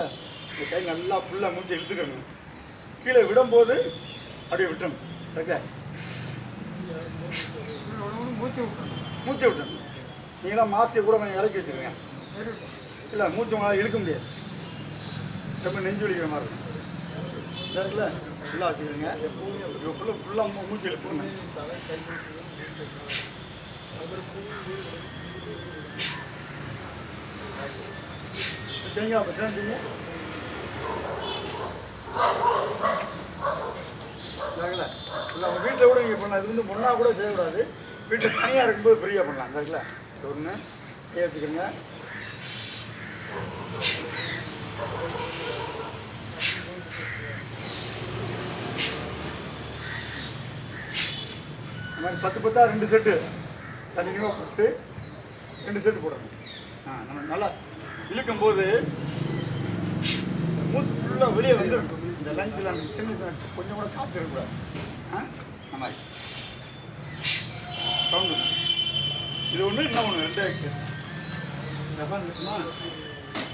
இந்த கை நல்லா ஃபுல்லாக மூச்சு இழுத்துக்கணும். கீழே விடும்போது அப்படியே விட்டணும். ஓகே, மூச்சு விட்டணும். நீங்களாம் மாஸ்கை கூட கொஞ்சம் இறக்கி வச்சுருங்க. இல்லை, மூச்சு உங்களால் இழுக்க முடியாது. ரொம்ப நெஞ்சு வலிக்கிற மாதிரி இருக்கும். இந்த இருக்குல்ல ஃபுல்லாக வச்சுக்கிறீங்க. ஃபுல்லாக மூச்சு இழுத்துக்கணும். செய்யுங்க, அப்போ செய்யுங்க. இல்லை உங்கள் வீட்டில் கூட நீங்கள் பண்ணலாம். இது வந்து ஒன்றா கூட செய்யக்கூடாது. வீட்டில் தனியாக இருக்கும்போது ஃப்ரீயாக பண்ணலாம். இந்த இருக்குல்ல ஒன்று கையை வச்சுக்கோங்க. இந்த மாதிரி 10 2 செட்டு தனியாக 10 2 செட்டு போடணும். நம்ம நல்லா இழுக்கும் போது மூச்சு ஃபுல்லாக வெளியே வந்துடும். இந்த லஞ்சில் அந்த சின்ன கொஞ்சம் கூட காற்று இருக்கக்கூடாது. அந்த மாதிரி சவுண்டு. இது ஒன்று இன்னும் ஒன்று 2 ஆக்ஷன்.